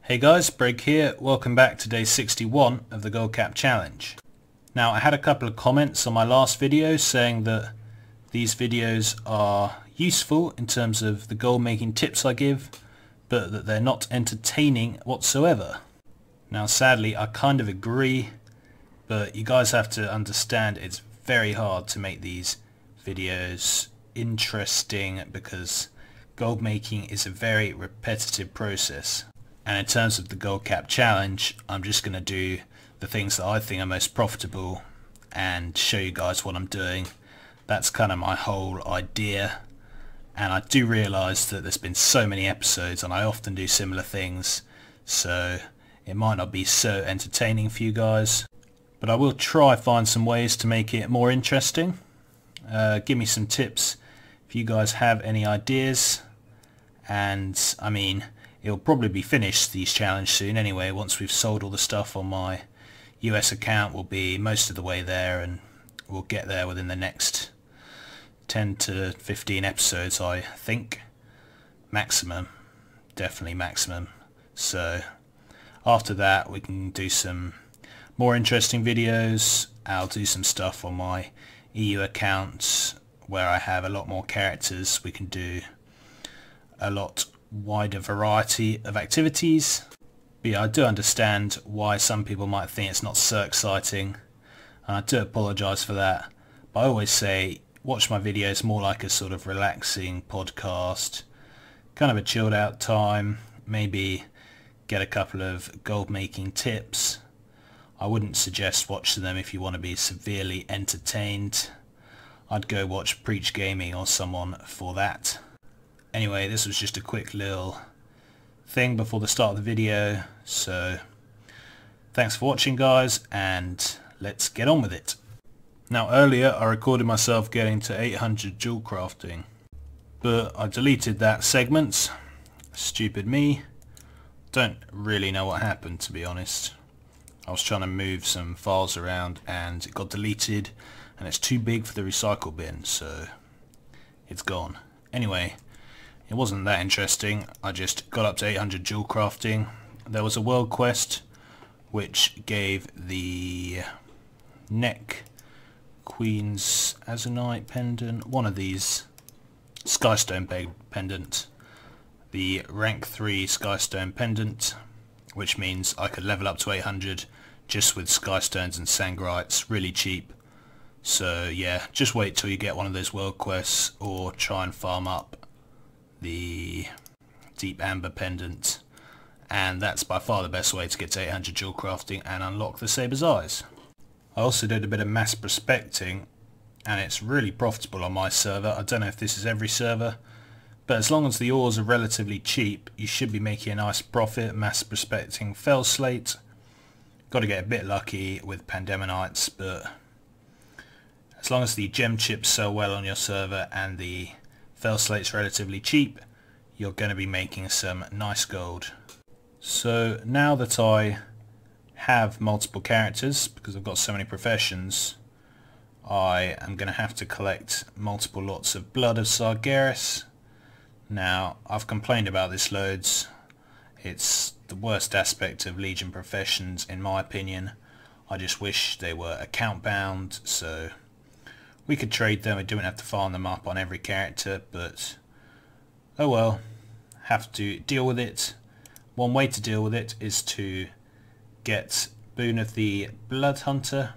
Hey guys, Brig here. Welcome back to day 61 of the Gold Cap Challenge. Now, I had a couple of comments on my last video saying that these videos are useful in terms of the gold making tips I give, but that they're not entertaining whatsoever. Now, sadly, I kind of agree, but you guys have to understand it's very hard to make these videos interesting because gold making is a very repetitive process. And in terms of the Gold Cap Challenge, I'm just going to do the things that I think are most profitable and show you guys what I'm doing. That's kind of my whole idea. And I do realise that there's been so many episodes and I often do similar things, so it might not be so entertaining for you guys. But I will try find some ways to make it more interesting. Give me some tips if you guys have any ideas. And I mean, it'll probably be finished, these challenges, soon anyway. Once we've sold all the stuff on my US account, we'll be most of the way there, and we'll get there within the next 10 to 15 episodes, I think. Maximum. Definitely maximum. So after that we can do some more interesting videos. I'll do some stuff on my EU account where I have a lot more characters. We can do a lot wider variety of activities. But yeah, I do understand why some people might think it's not so exciting, and I do apologise for that. But I always say watch my videos more like a sort of relaxing podcast, kind of a chilled out time, maybe get a couple of gold making tips. I wouldn't suggest watching them if you want to be severely entertained. I'd go watch Preach Gaming or someone for that. Anyway, this was just a quick little thing before the start of the video, so thanks for watching guys, and let's get on with it. Now, earlier I recorded myself getting to 800 jewel crafting, but I deleted that segment. Stupid me. Don't really know what happened, to be honest. I was trying to move some files around and it got deleted, and it's too big for the recycle bin, so it's gone. Anyway, it wasn't that interesting. I just got up to 800 jewel crafting. There was a world quest which gave the neck Queen's Azonite pendant, one of these, Skystone pendant, the rank 3 Skystone pendant, which means I could level up to 800 just with Skystones and Sangrites, really cheap. So yeah, just wait till you get one of those world quests or try and farm up the Deep Amber pendant, and that's by far the best way to get to 800 jewel crafting and unlock the Saber's Eyes. I also did a bit of mass prospecting, and it's really profitable on my server. I don't know if this is every server, but as long as the ores are relatively cheap, you should be making a nice profit. Mass prospecting Fell Slate. Got to get a bit lucky with Pandemonites, but as long as the gem chips sell well on your server and the Fell Slate's relatively cheap, you're going to be making some nice gold. So now that I have multiple characters, because I've got so many professions, I am going to have to collect multiple lots of Blood of Sargeras. Now, I've complained about this loads. It's the worst aspect of Legion professions in my opinion. I just wish they were account bound, so we could trade them. We don't have to farm them up on every character, but oh well, have to deal with it. One way to deal with it is to get Boon of the Blood Hunter,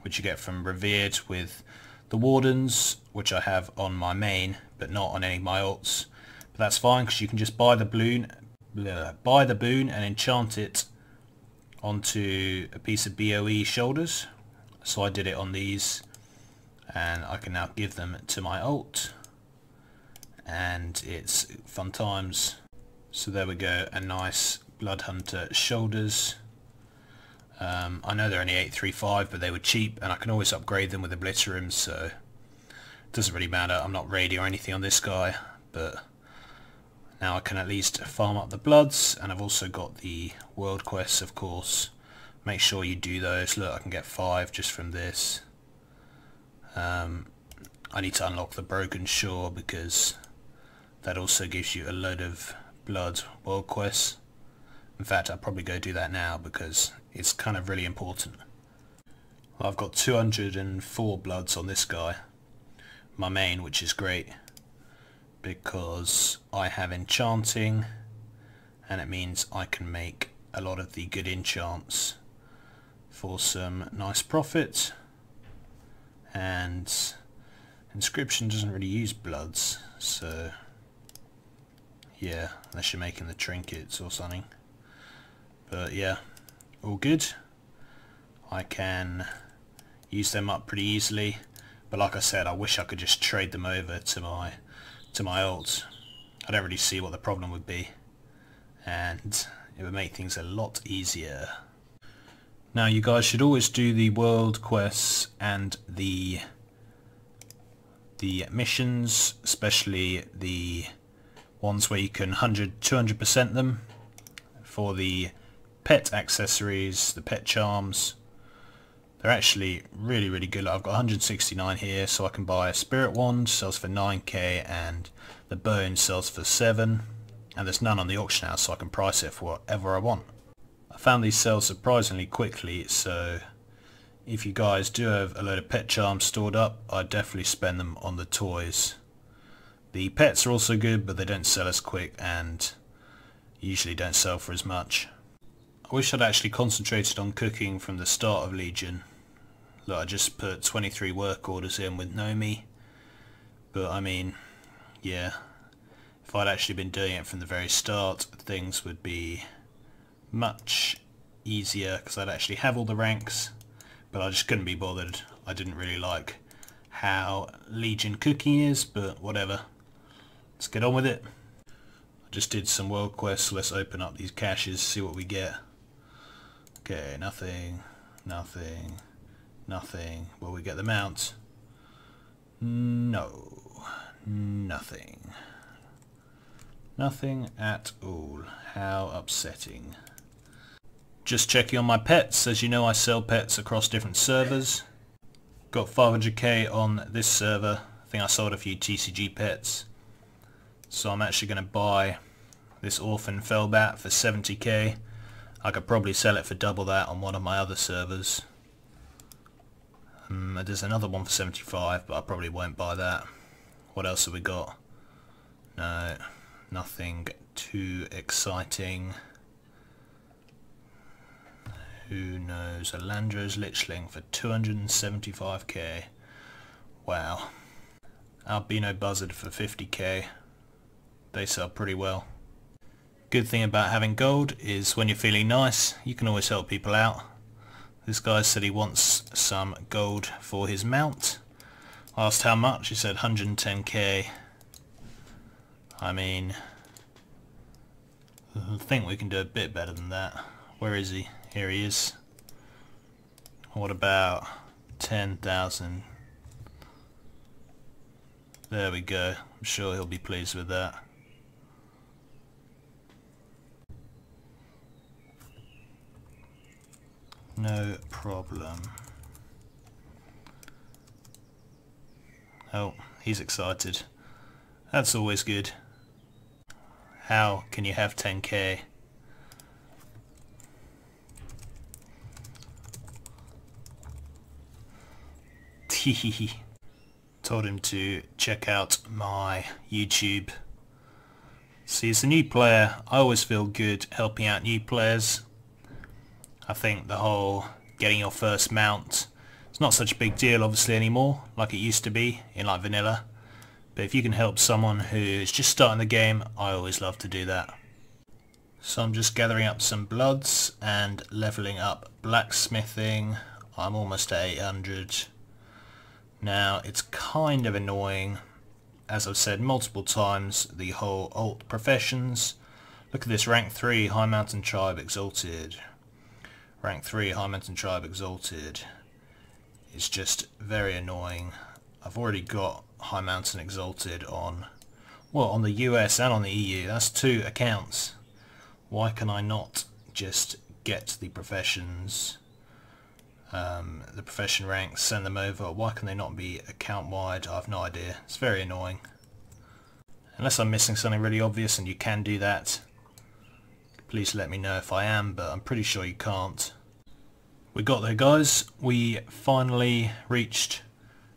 which you get from Revered with the Wardens, which I have on my main, but not on any of my ults. But that's fine because you can just buy the boon and enchant it onto a piece of BOE shoulders. So I did it on these, and I can now give them to my ult, and it's fun times. So there we go, a nice Blood Hunter shoulders. I know they're only 835, but they were cheap, and I can always upgrade them with Obliterums, so it doesn't really matter. I'm not ready or anything on this guy, but now I can at least farm up the bloods, and I've also got the world quests, of course. Make sure you do those. Look, I can get 5 just from this. I need to unlock the Broken Shore because that also gives you a load of blood world quests. In fact, I'll probably go do that now because it's kind of really important. Well, I've got 204 bloods on this guy, my main, which is great because I have enchanting and it means I can make a lot of the good enchants for some nice profit. And inscription doesn't really use bloods, so yeah, unless you're making the trinkets or something. But yeah, all good. I can use them up pretty easily, but like I said, I wish I could just trade them over to my ult. I don't really see what the problem would be, and it would make things a lot easier. Now you guys should always do the world quests and the missions, especially the ones where you can 200% them for the pet accessories, the pet charms. They're actually really good. I've got 169 here, so I can buy a spirit wand, sells for 9k, and the bone sells for 7, and there's none on the auction house, so I can price it for whatever I want. I found these sell surprisingly quickly, so if you guys do have a load of pet charms stored up, I'd definitely spend them on the toys. The pets are also good, but they don't sell as quick and usually don't sell for as much. I wish I'd actually concentrated on cooking from the start of Legion. Look, I just put 23 work orders in with Nomi, but I mean, yeah, if I'd actually been doing it from the very start, things would be much easier because I'd actually have all the ranks, but I just couldn't be bothered. I didn't really like how Legion cooking is, but whatever. Let's get on with it. I just did some world quests, so let's open up these caches, see what we get. Okay, nothing, nothing, nothing. Will we get the mount? No, nothing. Nothing at all. How upsetting. Just checking on my pets. As you know, I sell pets across different servers. Got 500k on this server. I think I sold a few TCG pets. So I'm actually going to buy this Orphan Felbat for 70k. I could probably sell it for double that on one of my other servers. There's another one for 75, but I probably won't buy that. What else have we got? No, nothing too exciting. Who knows? Alandro's Lichling for 275k. Wow. Albino Buzzard for 50k. They sell pretty well. Good thing about having gold is when you're feeling nice, you can always help people out. This guy said he wants some gold for his mount. I asked how much, he said 110k. I mean, I think we can do a bit better than that. Where is he? Here he is. What about 10,000? There we go. I'm sure he'll be pleased with that. No problem. Oh, he's excited. That's always good. How can you have 10k? Told him to check out my YouTube. See, as a new player, I always feel good helping out new players. I think the whole getting your first mount, it's not such a big deal obviously anymore, like it used to be in like vanilla. But if you can help someone who's just starting the game, I always love to do that. So I'm just gathering up some bloods and leveling up blacksmithing. I'm almost at 800. Now it's kind of annoying, as I've said multiple times, the whole alt professions. Look at this, rank 3 High Mountain Tribe Exalted. Rank 3 High Mountain Tribe Exalted. It's just very annoying. I've already got High Mountain Exalted on, well, on the US and on the EU. That's 2 accounts. Why can I not just get the professions, the profession ranks, send them over? Why can they not be account wide? I have no idea. It's very annoying. Unless I'm missing something really obvious, and you can do that. Please let me know if I am, but I'm pretty sure you can't. We got there, guys. We finally reached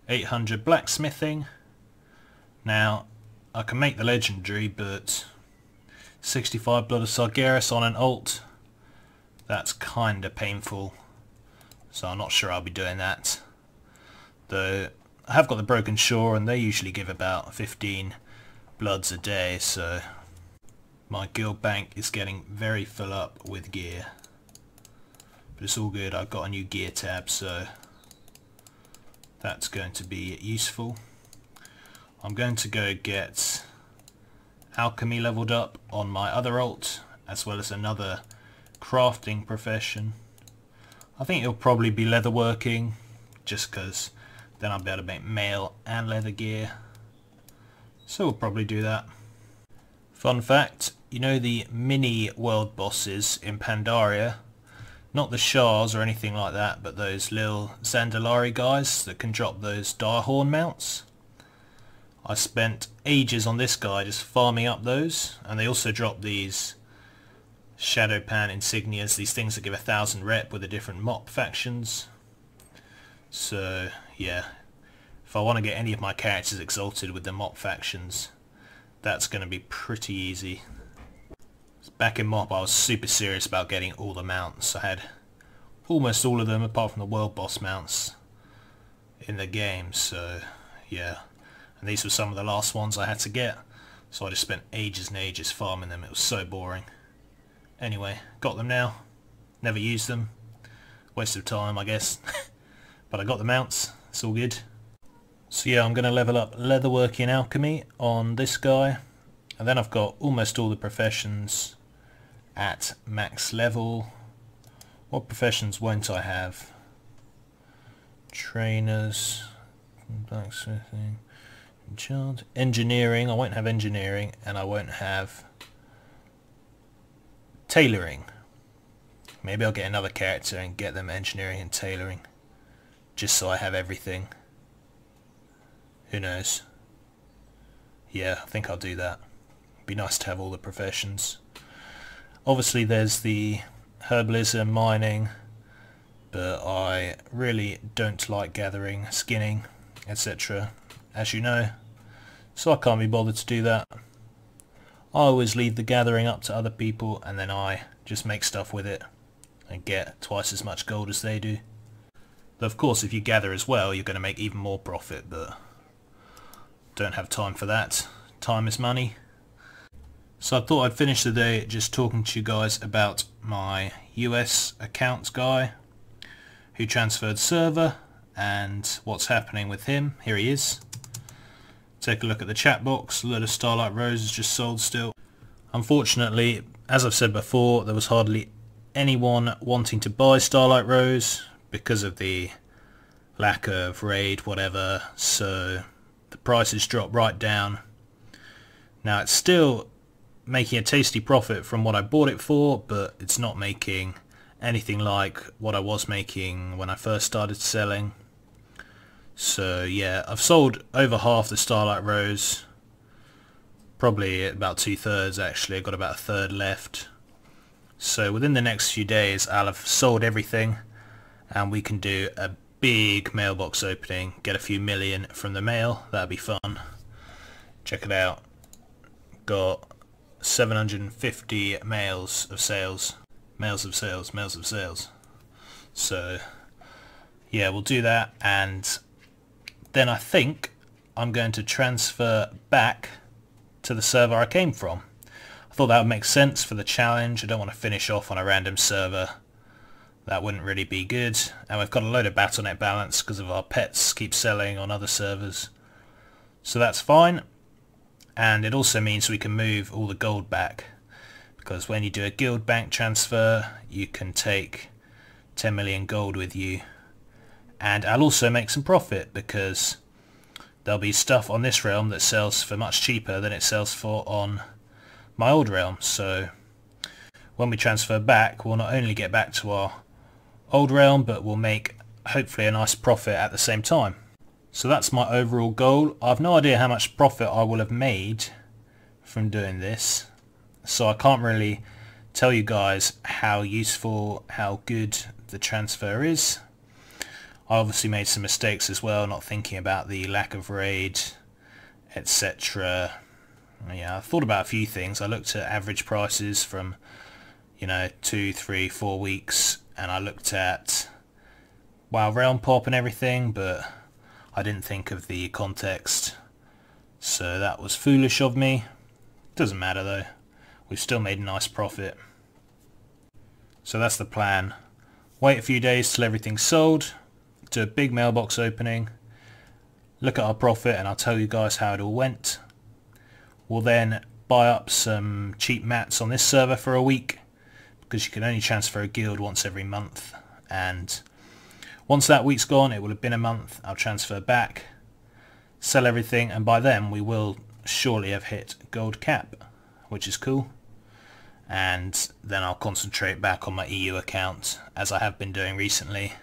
800 blacksmithing. Now, I can make the legendary, but 65 Blood of Sargeras on an alt, that's kinda painful. So I'm not sure I'll be doing that. Though, I have got the Broken Shore, and they usually give about 15 bloods a day, so my guild bank is getting very full up with gear. But it's all good, I've got a new gear tab, so that's going to be useful. I'm going to go get alchemy leveled up on my other alt, as well as another crafting profession. I think it'll probably be leatherworking, just because then I'll be able to make mail and leather gear. So we'll probably do that. Fun fact, you know the mini world bosses in Pandaria? Not the Shars or anything like that, but those little Zandalari guys that can drop those Direhorn mounts. I spent ages on this guy just farming up those, and they also drop these Shadowpan insignias, these things that give 1000 rep with the different mop factions. So yeah, if I want to get any of my characters exalted with the mop factions, that's going to be pretty easy. Back in mop I was super serious about getting all the mounts. I had almost all of them apart from the world boss mounts in the game, so yeah. And these were some of the last ones I had to get, so I just spent ages and ages farming them. It was so boring. Anyway, got them now. Never used them. Waste of time, I guess. But I got the mounts. It's all good. So yeah, I'm going to level up leatherworking alchemy on this guy. And then I've got almost all the professions at max level. What professions won't I have? Trainers, blacksmithing, enchant, engineering. I won't have engineering, and I won't have tailoring. Maybe I'll get another character and get them engineering and tailoring, just so I have everything. Who knows? Yeah, I think I'll do that. Be nice to have all the professions. Obviously there's the herbalism, mining, but I really don't like gathering, skinning, etc., as you know, so I can't be bothered to do that. I always leave the gathering up to other people, and then I just make stuff with it and get twice as much gold as they do. Though of course if you gather as well you're going to make even more profit, but don't have time for that. Time is money. So I thought I'd finish the day just talking to you guys about my US accounts guy who transferred server and what's happening with him. Here he is. Take a look at the chat box. A load of Starlight Roses just sold still. Unfortunately, as I've said before, there was hardly anyone wanting to buy Starlight Rose because of the lack of raid, whatever, so the prices dropped right down. Now it's still making a tasty profit from what I bought it for, but it's not making anything like what I was making when I first started selling. So yeah, I've sold over half the Starlight Rose, probably about 2/3 actually. I've got about a third left. So within the next few days I'll have sold everything, and we can do a big mailbox opening, get a few million from the mail. That'd be fun. Check it out. Got 750 mails of sales. Mails of sales, mails of sales. So yeah, we'll do that, and then I think I'm going to transfer back to the server I came from. I thought that would make sense for the challenge. I don't want to finish off on a random server. That wouldn't really be good. And we've got a load of Battle.net balance because of our pets keep selling on other servers. So that's fine. And it also means we can move all the gold back, because when you do a guild bank transfer you can take 10 million gold with you. And I'll also make some profit because there'll be stuff on this realm that sells for much cheaper than it sells for on my old realm. So when we transfer back, we'll not only get back to our old realm, but we'll make hopefully a nice profit at the same time. So that's my overall goal. I've no idea how much profit I will have made from doing this, so I can't really tell you guys how useful, how good the transfer is. I obviously made some mistakes as well, not thinking about the lack of raid, etc. Yeah, I thought about a few things. I looked at average prices from, 2, 3, 4 weeks, and I looked at WoW Realm Pop and everything, but I didn't think of the context, so that was foolish of me. Doesn't matter though, we've still made a nice profit. So that's the plan. Wait a few days till everything's sold, do a big mailbox opening, look at our profit, and I'll tell you guys how it all went. We'll then buy up some cheap mats on this server for a week, because you can only transfer a guild once every month, and once that week's gone, it will have been a month, I'll transfer back, sell everything, and by then we will surely have hit gold cap, which is cool. And then I'll concentrate back on my EU account, as I have been doing recently.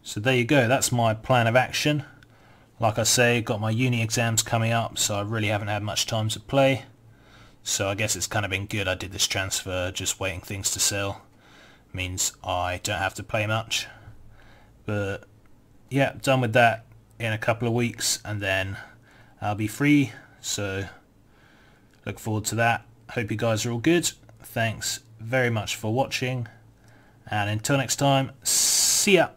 So there you go, that's my plan of action. Like I say, got my uni exams coming up, so I really haven't had much time to play. So I guess it's kind of been good I did this transfer, just waiting things to sell. Means I don't have to play much. But yeah, done with that in a couple of weeks, and then I'll be free, so look forward to that. Hope you guys are all good. Thanks very much for watching, and until next time, see ya!